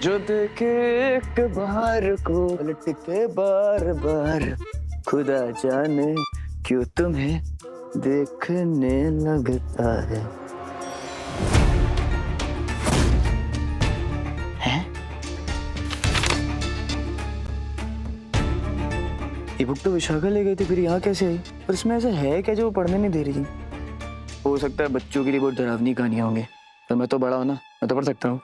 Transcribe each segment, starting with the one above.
जो देखे एक बार को पलट के बार बार, खुदा जाने क्यों तुम्हें देखने लगता है। हैं? ये बुक तो विशाखा ले गई थी, फिर यहाँ कैसे आई? पर इसमें ऐसा है क्या जो वो पढ़ने नहीं दे रही थी? हो सकता है बच्चों के लिए बहुत डरावनी कहानियां होंगी, पर मैं तो बड़ा हूं ना, मैं तो पढ़ सकता हूँ।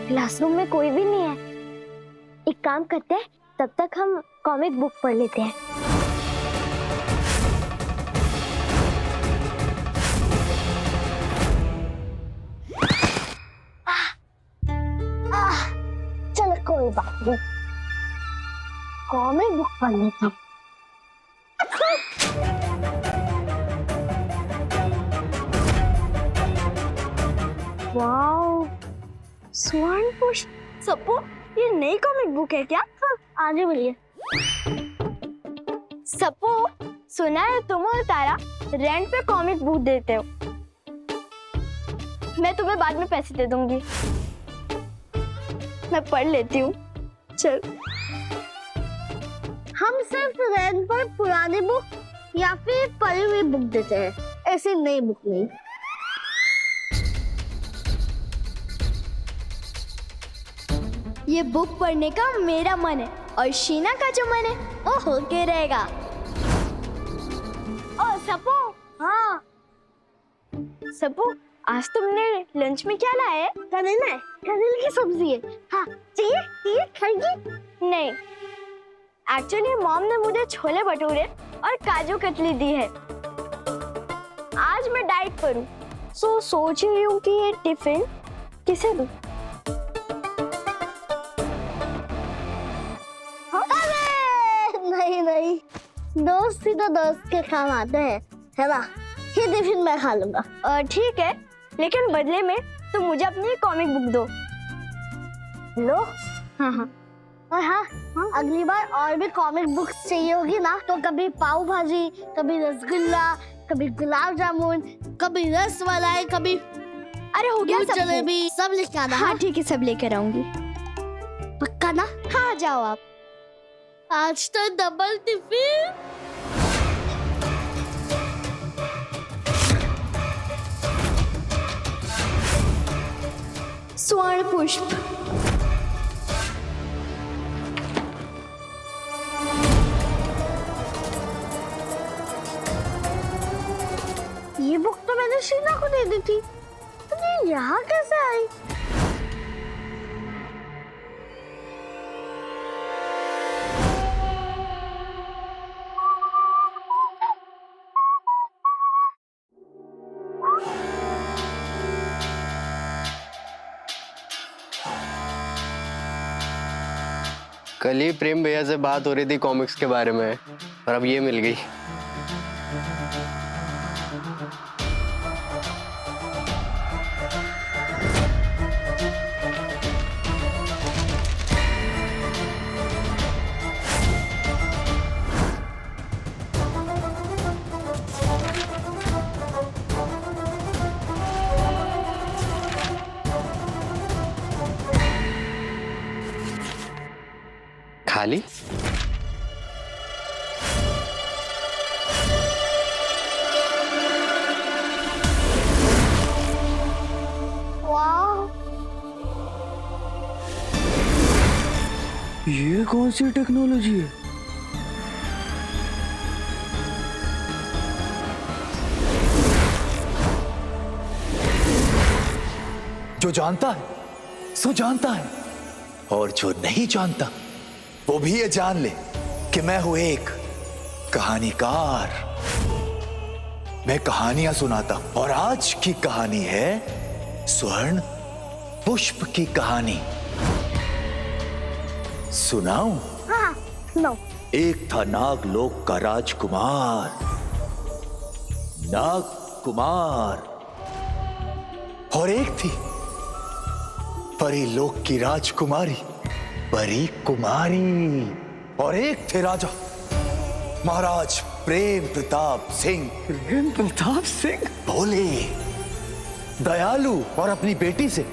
क्लासरूम में कोई भी नहीं है। एक काम करते हैं, तब तक हम कॉमिक बुक पढ़ लेते हैं। चलो कोई बात नहीं, कॉमिक बुक पढ़ लेते हैं। वाओ, स्वर्ण पुष्प। सप्पू, ये नई कॉमिक बुक है क्या? हाँ, आगे बढ़िए। सप्पू, सुना है तुम और तारा रेंट पे कॉमिक बुक देते हो। मैं तुम्हें बाद में पैसे दे दूंगी। मैं पढ़ लेती हूँ। चल। हम सिर्फ रेंट पर पुरानी बुक या फिर पढ़ी हुई बुक देते हैं, ऐसी नई बुक नहीं। ये बुक पढ़ने का मेरा मन है और शीना का जो मन है वो होके रहेगा। ओ सप्पू। हाँ सप्पू, आज तुमने लंच में क्या लाया है? करेला है, करेले की सब्जी है। हाँ चाहिए चाहिए, खाएगी? नहीं, एक्चुअली मॉम ने मुझे छोले भटूरे और काजू कतली दी है। आज मैं डाइट पर हूँ, सो सोच रही हूँ कि ये टिफिन किसे दूँ? नहीं नहीं, दोस्त ही तो दोस्त के काम आते हैं, है ना? ये टिफिन मैं खा लूंगा। ठीक है, लेकिन बदले में तुम मुझे अपनी कॉमिक बुक दो। लो। हाँ हाँ। और हाँ, अगली बार और भी कॉमिक बुक्स चाहिए होगी ना, तो कभी पाव भाजी, कभी रसगुल्ला, कभी गुलाब जामुन, कभी रस मलाई, कभी अरे हो गया जलेबी, सब लेके आना। हाँ ठीक है, सब लेकर आऊंगी। पक्का ना? हाँ जाओ आप। आज तो डबल टिफिन। स्वर्ण पुष्प। ये बुक तो मैंने शीना को दे दी थी, तो ये यहाँ कैसे आई? कल ही प्रेम भैया से बात हो रही थी कॉमिक्स के बारे में, और अब ये मिल गई। खाली? ये कौन सी टेक्नोलॉजी है? जो जानता है सो जानता है, और जो नहीं जानता वो भी ये जान ले कि मैं हूं एक कहानीकार। मैं कहानियां सुनाता हूं, और आज की कहानी है स्वर्ण पुष्प की कहानी। सुनाऊं? हाँ, नो। एक था नागलोक का राजकुमार, नाग कुमार, और एक थी परी लोक की राजकुमारी, परी कुमारी। और एक थे राजा महाराज प्रेम प्रताप सिंह। प्रेम प्रताप सिंह? भोले, दयालु और अपनी बेटी से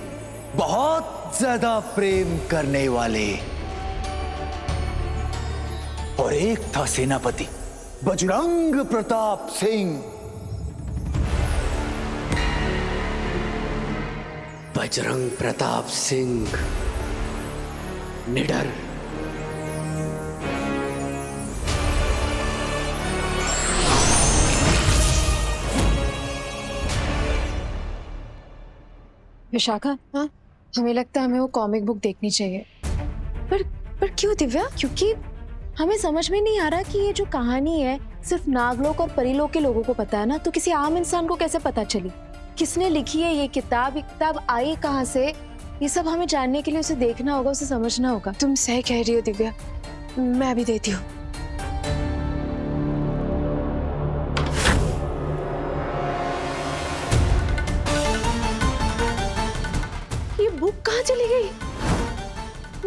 बहुत ज्यादा प्रेम करने वाले। और एक था सेनापति बजरंग प्रताप सिंह। बजरंग प्रताप सिंह निडर। विशाखा, हाँ, हमें लगता है हमें वो कॉमिक बुक देखनी चाहिए। पर क्यों दिव्या? क्योंकि हमें समझ में नहीं आ रहा कि ये जो कहानी है सिर्फ नागलोक और परीलोक के लोगों को पता है ना, तो किसी आम इंसान को कैसे पता चली? किसने लिखी है ये किताब आई कहाँ से? ये सब हमें जानने के लिए उसे देखना होगा, उसे समझना होगा। तुम सही कह रही हो दिव्या, मैं अभी देती हूँ। ये बुक कहाँ चली गई?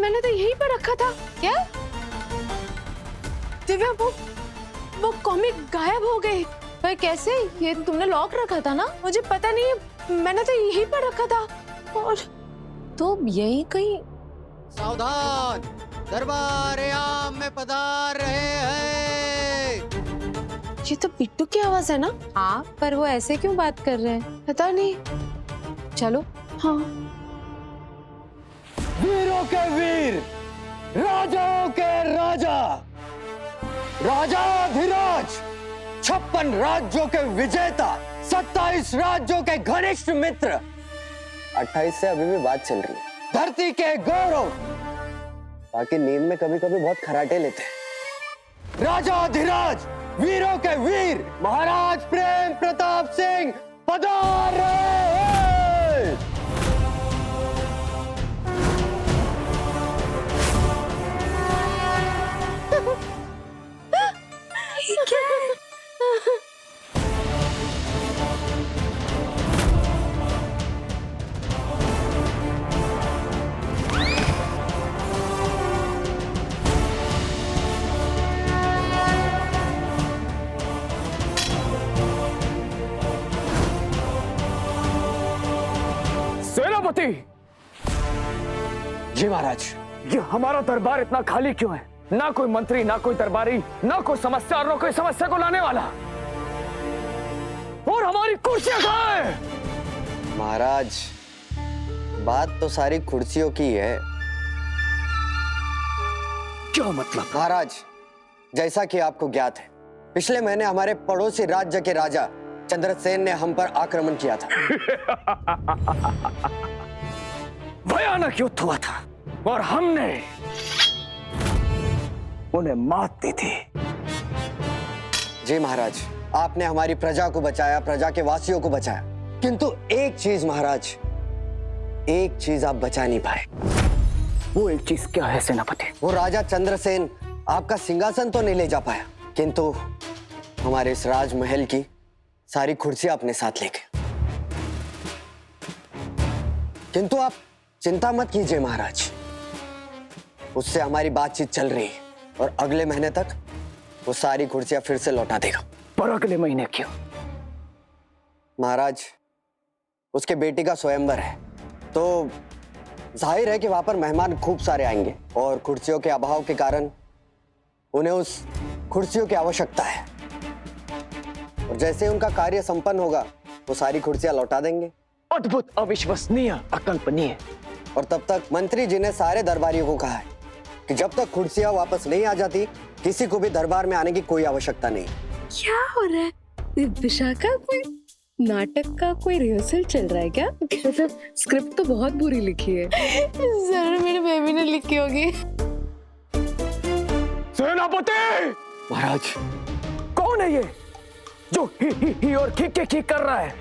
मैंने तो यहीं पर रखा था। क्या दिव्या, वो कॉमिक गायब हो गई। पर कैसे? ये तुमने लॉक रखा था ना? मुझे पता नहीं, मैंने तो यहीं पर रखा था। और तो यही कहीं। सावधान, दरबार आम में पधार रहे हैं। ये तो बिट्टू की आवाज है ना? हाँ, पर वो ऐसे क्यों बात कर रहे हैं पता नहीं। चलो। हाँ। वीरों के वीर, राजाओं के राजा, राजाधिराज, 56 राज्यों के विजेता, 27 राज्यों के घनिष्ठ मित्र, 28 से अभी भी बात चल रही है। धरती के गौरव, बाकी नींद में कभी कभी बहुत खराटे लेते हैं। राजाधिराज, वीरों के वीर, महाराज प्रेम प्रताप सिंह पधार रहे हैं। सेनापति जी महाराज। ये हमारा दरबार इतना खाली क्यों है? ना कोई मंत्री, ना कोई दरबारी, ना कोई समस्या और ना कोई समस्या को लाने वाला। और हमारी कुर्सियां कहाँ हैं? महाराज, बात तो सारी कुर्सियों की है। क्या मतलब? महाराज, जैसा कि आपको ज्ञात है, पिछले महीने हमारे पड़ोसी राज्य के राजा चंद्रसेन ने हम पर आक्रमण किया था। भयानक युद्ध हुआ था और हमने उन्हें मात दी थी। जी महाराज, आपने हमारी प्रजा को बचाया, प्रजा के वासियों को बचाया, किंतु एक चीज महाराज, एक चीज आप बचा नहीं पाए। वो एक चीज क्या है सेनापति? वो राजा चंद्रसेन आपका सिंहासन तो नहीं ले जा पाया, किंतु हमारे इस राजमहल की सारी कुर्सियां अपने साथ ले गए। किंतु आप चिंता मत कीजिए महाराज, उससे हमारी बातचीत चल रही है और अगले महीने तक वो सारी कुर्सियां फिर से लौटा देगा। पर अगले महीने क्यों? महाराज, उसके बेटी का स्वयंवर है, तो जाहिर है कि वहां पर मेहमान खूब सारे आएंगे और कुर्सियों के अभाव के कारण उन्हें उस कुर्सियों की आवश्यकता है। और जैसे ही उनका कार्य संपन्न होगा, वो सारी कुर्सियां लौटा देंगे। अद्भुत, अविश्वसनीय, अकल्पनीय। और तब तक मंत्री जी ने सारे दरबारियों को कहा है कि जब तक कुर्सियां वापस नहीं आ जाती, किसी को भी दरबार में आने की कोई आवश्यकता नहीं। क्या हो रहा है विशाखा? कोई नाटक का कोई रिहर्सल चल रहा है क्या? मतलब स्क्रिप्ट तो बहुत बुरी लिखी है। जरूर मेरी बेबी ने लिखी होगी। सेनापति! महाराज, कौन है ये जो ही और खिक कर रहा है?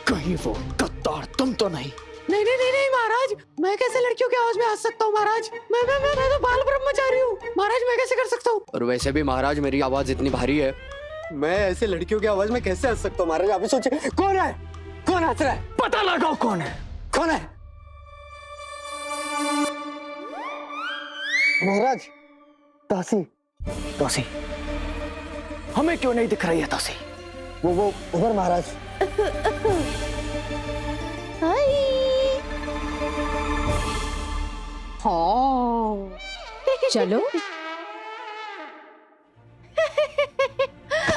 कहीं वो गद्दार तुम तो नहीं? नहीं महाराज, मैं कैसे लड़कियों की आवाज में हंस सकता हूँ महाराज? मैं तो बाल ब्रह्मचारी हूँ महाराज, मैं कैसे कर सकता हूँ? और वैसे भी महाराज, मेरी आवाज इतनी भारी है, मैं ऐसे लड़कियों की आवाज में कैसे हंस सकता हूँ महाराज? आप ही सोचिए, कौन है? कौन हंस रहा है? पता लगाओ कौन है। कौन है? महाराज, तासी, तासी, हमें क्यों नहीं दिख रही है तासी? वो उधर महाराज। हाँ चलो।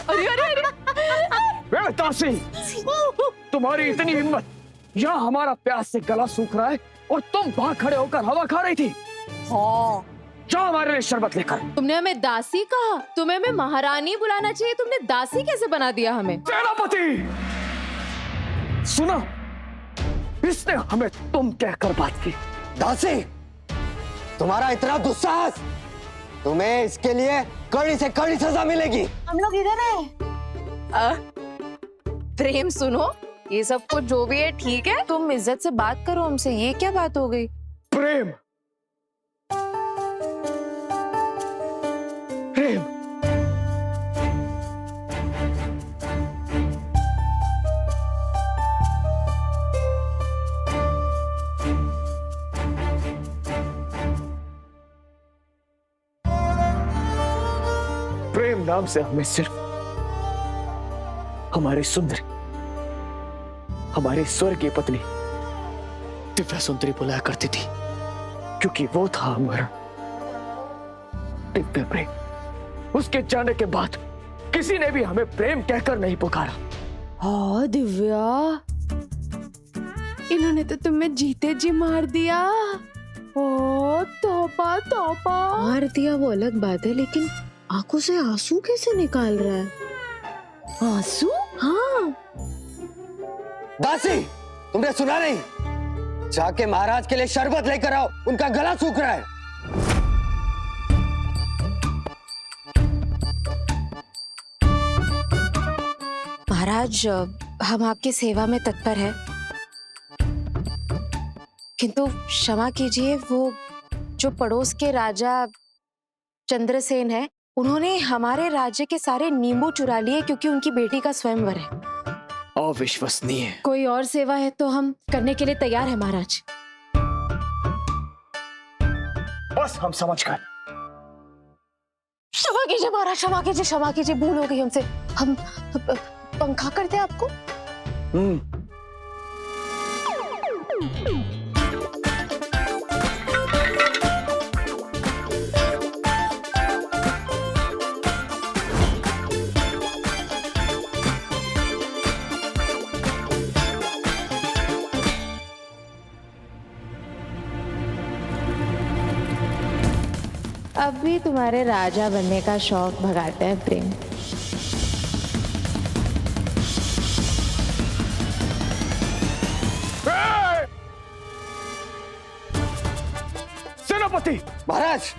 अरे अरे अरे तासी, तुम्हारी इतनी हिम्मत, यहाँ हमारा प्यास से गला सूख रहा है और तुम वहां खड़े होकर हवा खा रही थी। हाँ, जाओ हमारे लिए शरबत लेकर। तुमने हमें दासी कहा, तुम्हें हमें महारानी बुलाना चाहिए, तुमने दासी कैसे बना दिया हमें? सेनापति, सुना, इसने हमें तुम कहकर बात की। दासी, तुम्हारा इतना दुस्साहस, तुम्हें इसके लिए कड़ी से कड़ी सजा मिलेगी। हम लोग इधर है। प्रेम सुनो, ये सब कुछ जो भी है ठीक है, तुम इज्जत से बात करो हमसे, ये क्या बात हो गई? प्रेम, प्रेम, प्रेम नाम से हमें सिर्फ हमारी सुंदरी, हमारी स्वर्गीय पत्नी दिव्या सुंदरी बुलाया करती थी, क्योंकि वो था हमारा दिव्य प्रेम। उसके जाने के बाद किसी ने भी हमें प्रेम कहकर नहीं पुकारा। हाँ दिव्या, इन्होंने तो तुम्हें जीते जी मार दिया। ओ तौबा तौबा। मार दिया वो अलग बात है, लेकिन आंखों से आंसू कैसे निकाल रहा है? आंसू? हाँ। दासी, तुमने सुना नहीं? जाके महाराज के लिए शरबत लेकर आओ, उनका गला सूख रहा है। महाराज, हम आपकी सेवा में तत्पर हैं, किंतु क्षमा कीजिए, वो जो पड़ोस के राजा चंद्रसेन है, उन्होंने हमारे राज्य के सारे नींबू चुरा लिए क्योंकि उनकी बेटी का स्वयंवर है। अविश्वसनीय। कोई और सेवा है तो हम करने के लिए तैयार हैं महाराज। बस हम समझ गए। क्षमा कीजिए महाराज, क्षमा कीजिए, क्षमा कीजिए, भूल हो गई हमसे। हम पंखा करते हैं आपको। अब भी तुम्हारे राजा बनने का शौक भगाते हैं प्रेम। सेनापति महाराज,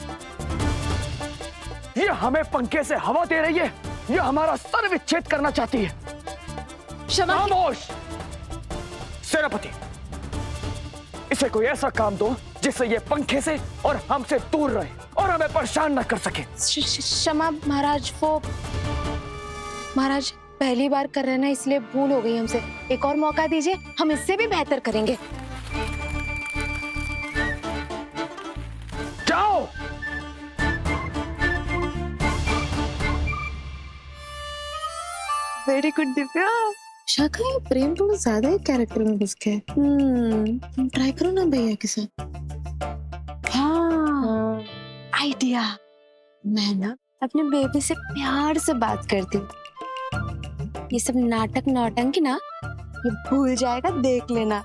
ये हमें पंखे से हवा दे रही है, ये हमारा सर विच्छेद करना चाहती है। क्षमा की- खामोश। सेनापति, इसे कोई ऐसा काम दो जिससे ये पंखे से और हमसे दूर रहे और हमें परेशान न कर सके। क्षमा महाराज, वो महाराज पहली बार कर रहे हैं ना, इसलिए भूल हो गई हमसे। एक और मौका दीजिए, हम इससे भी बेहतर करेंगे। जाओ। Very good Divya. शाखा, ये प्रेम थोड़ा ज्यादा ही कैरेक्टर में घुस गया। तुम ट्राई करो ना भैया के साथ। हाँ, आइडिया। मैं ना अपने बेबी से प्यार से बात करती हूँ। ये सब नाटक नौटंकी ना ये भूल जाएगा, देख लेना।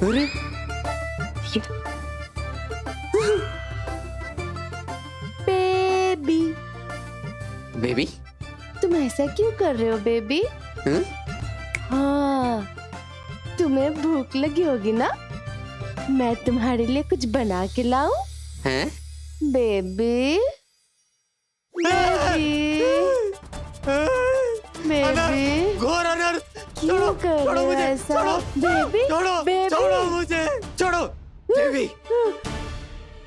अरे बेबी, बेबी, तुम ऐसा क्यों कर रहे हो बेबी? हाँ, तुम्हें भूख लगी होगी ना, मैं तुम्हारे लिए कुछ बना के लाऊं? हैं? बेबी, बेबी, बेबी, घोर अनर्थ! क्यों कर रहे हो ऐसा? बेबी, बेबी, छोड़ो मुझे, छोड़ो। देवी,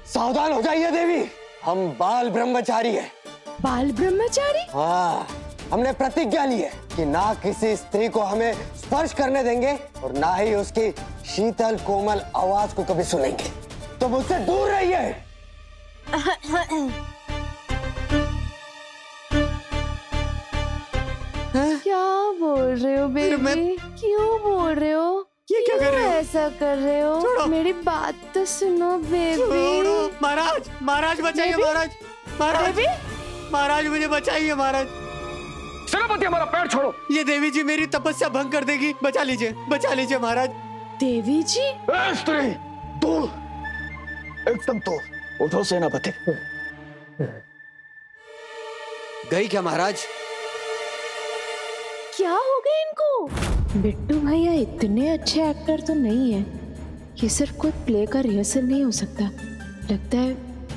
सावधान हो जाइए देवी, हम बाल ब्रह्मचारी हैं। बाल ब्रह्मचारी? हाँ, हमने प्रतिज्ञा ली है कि ना किसी स्त्री को हमें स्पर्श करने देंगे और ना ही उसकी शीतल कोमल आवाज को कभी सुनेंगे। तो मुझसे दूर रहिए। क्या बोल रहे हो बेबी? क्यों बोल रहे हो? ये क्या कर रहे हो? ऐसा कर रहे हो? छोड़ो। मेरी बात तो सुनो बेबी। महाराज, महाराज बचाइए, बेबी? महाराज, महाराज, बेबी? महाराज मुझे बचाइए महाराज। सेनापति हमारा पैर छोड़ो। ये देवी जी मेरी तपस्या भंग कर देगी। बचा लीजिए महाराज। देवी जी? ए स्त्री, दूर, एकदम दूर। उठो सेनापति। गई क्या महाराज? क्या हो गया इनको? बिट्टू भैया इतने अच्छे एक्टर तो नहीं है। ये सिर्फ कोई प्ले का रिहर्सल नहीं हो सकता। लगता है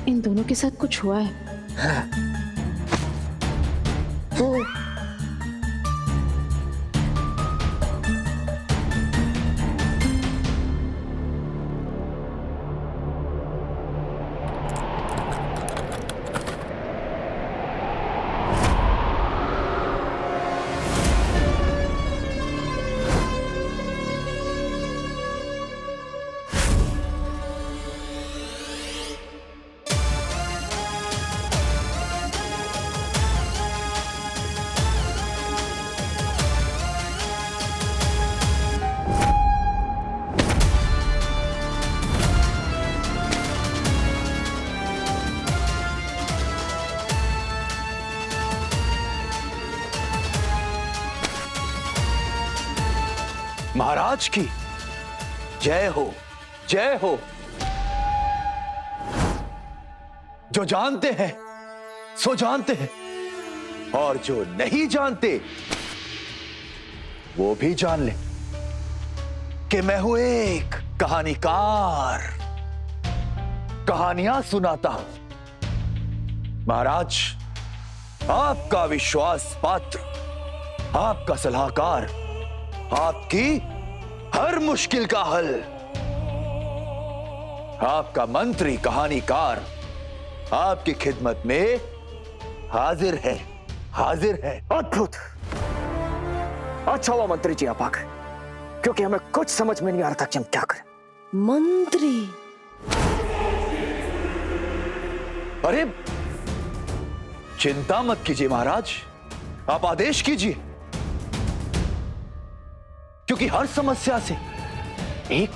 इन दोनों के साथ कुछ हुआ है। महाराज की जय हो, जय हो। जो जानते हैं सो जानते हैं, और जो नहीं जानते वो भी जान ले कि मैं हूं एक कहानीकार। कहानियां सुनाता हूं। महाराज, आपका विश्वास पात्र, आपका सलाहकार, आपकी हर मुश्किल का हल, आपका मंत्री कहानीकार आपकी खिदमत में हाजिर है, हाजिर है। अद्भुत। अच्छा हुआ मंत्री जी आप आ गए, क्योंकि हमें कुछ समझ में नहीं आ रहा था कि हम क्या करें। मंत्री? अरे चिंता मत कीजिए महाराज, आप आदेश कीजिए, क्योंकि हर समस्या से एक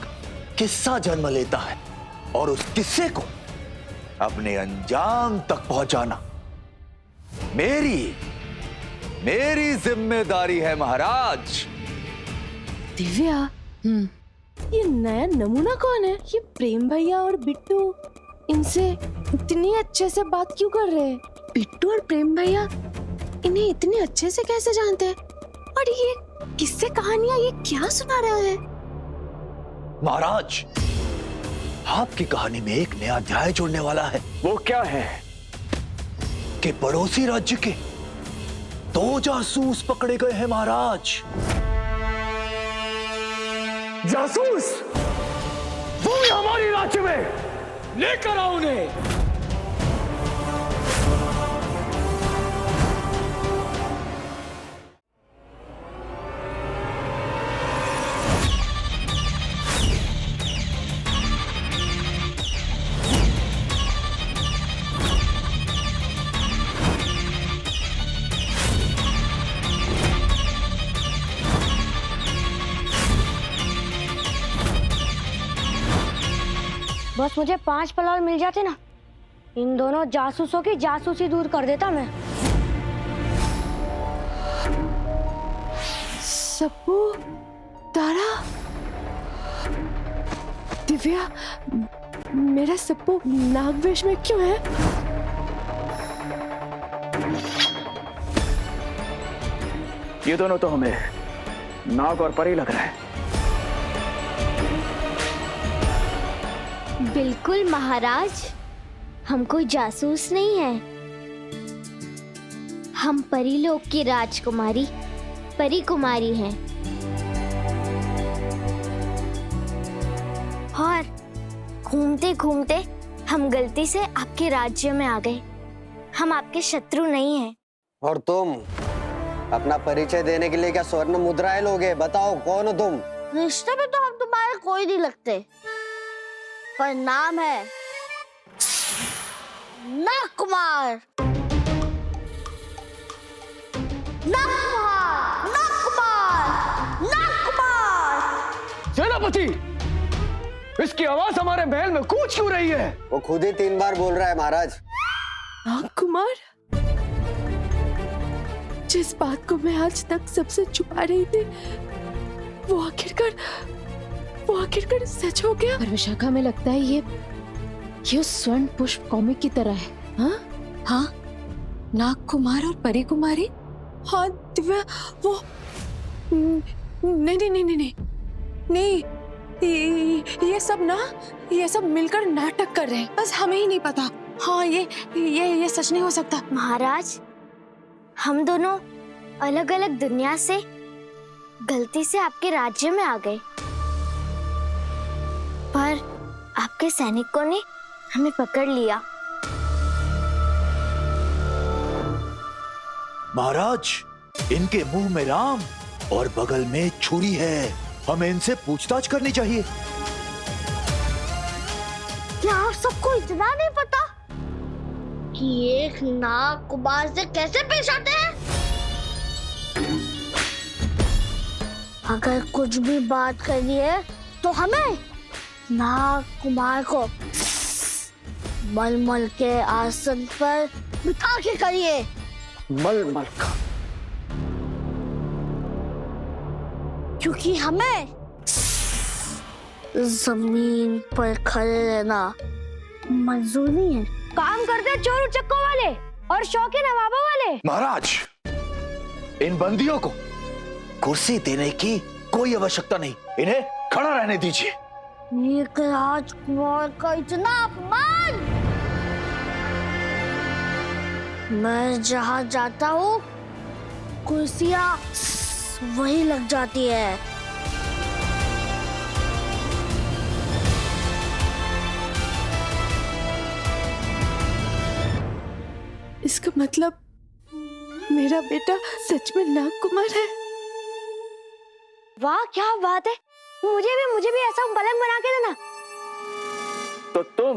किस्सा जन्म लेता है और उस किस्से को अपने अंजाम तक पहुंचाना मेरी जिम्मेदारी है महाराज। दिव्या, ये नया नमूना कौन है? ये प्रेम भैया और बिट्टू इनसे इतनी अच्छे से बात क्यों कर रहे हैं? बिट्टू और प्रेम भैया इन्हें इतने अच्छे से कैसे जानते हैं? और ये किससे कहानियां ये क्या सुना रहे हैं? महाराज, आपकी कहानी में एक नया अध्याय जुड़ने वाला है। वो क्या है? कि पड़ोसी राज्य के 2 जासूस पकड़े गए हैं महाराज। जासूस? वो भी हमारी राज्य में? लेकर आओ उन्हें। बस मुझे 5 पलाल मिल जाते ना, इन दोनों जासूसों की जासूसी दूर कर देता मैं। सप्पू, तारा, दिव्या, मेरा सप्पू नागवेश में क्यों है? ये दोनों तो हमें नाग और परी लग रहा है। बिल्कुल महाराज, हम कोई जासूस नहीं है। हम परीलोक की राजकुमारी परी कुमारी हैं। और घूमते घूमते हम गलती से आपके राज्य में आ गए। हम आपके शत्रु नहीं हैं। और तुम अपना परिचय देने के लिए क्या स्वर्ण मुद्राएं लोगे? बताओ कौन हो तुम? रिश्ते में तो हम तुम्हारे कोई नहीं लगते, पर नाम है नागकुमार। नागकुमार, नागकुमार, नागकुमार। सेनापति, इसकी आवाज हमारे महल में गूंज क्यों रही है? वो खुद ही 3 बार बोल रहा है महाराज। नागकुमार, जिस बात को मैं आज तक सबसे छुपा रही थी, वो आखिरकार सच हो गया। पर विशाखा, में लगता है ये स्वर्ण पुष्प कॉमिक की तरह है। हाँ हाँ, नागकुमार और परी कुमारी। हाँ दिव्या, वो नहीं, ये सब मिलकर नाटक कर रहे हैं, बस हमें ही नहीं पता। हाँ, ये सच नहीं हो सकता। महाराज, हम दोनों अलग अलग दुनिया से गलती से आपके राज्य में आ गए, पर आपके सैनिकों ने हमें पकड़ लिया। महाराज, इनके मुंह में राम और बगल में छुरी है। हमें इनसे पूछताछ करनी चाहिए। क्या आप सबको इतना नहीं पता कि एक नागकुमार से कैसे पेश आते हैं? अगर कुछ भी बात करनी है तो हमें नागकुमार को मलमल के आसन पर बिठा के करिए। मलमल का? क्योंकि हमें जमीन पर खड़े रहना मंजूर नहीं है। काम करते चोर उचक्कों वाले और शौकीन नवाबों वाले। महाराज, इन बंदियों को कुर्सी देने की कोई आवश्यकता नहीं, इन्हें खड़ा रहने दीजिए। एक राजकुमार का इतना अपमान! मैं जहाँ जाता हूँ कुर्सियाँ वही लग जाती है। इसका मतलब मेरा बेटा सच में नागकुमार है। वाह, क्या बात है। मुझे भी ऐसा पलंग बना के देना। तो तुम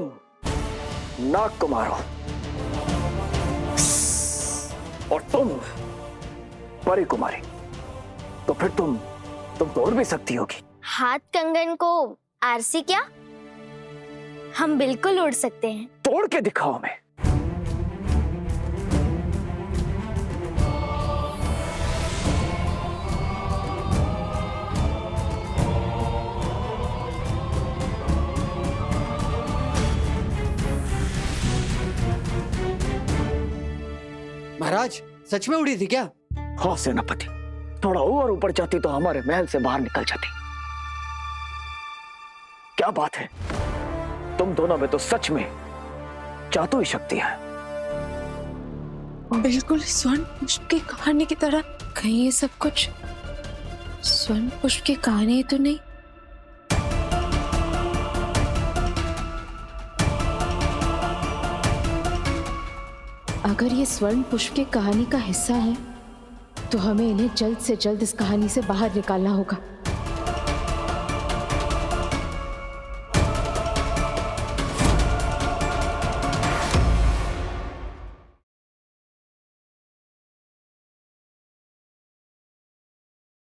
नागकुमार हो और तुम परी कुमारी, तो फिर तुम तोड़ भी सकती होगी। हाथ कंगन को आरसी क्या? हम बिल्कुल उड़ सकते हैं। तोड़ के दिखाओ हमें। महाराज, सच में उड़ी थी क्या? हाँ सेनापति, थोड़ा और ऊपर जाती तो हमारे महल से बाहर निकल जाती। क्या बात है, तुम दोनों में तो सच में जादुई शक्ति है। बिल्कुल स्वर्ण पुष्प की कहानी की तरह। कहीं ये सब कुछ स्वर्ण पुष्प की कहानी तो नहीं? अगर ये स्वर्ण पुष्प की कहानी का हिस्सा है, तो हमें इन्हें जल्द से जल्द इस कहानी से बाहर निकालना होगा।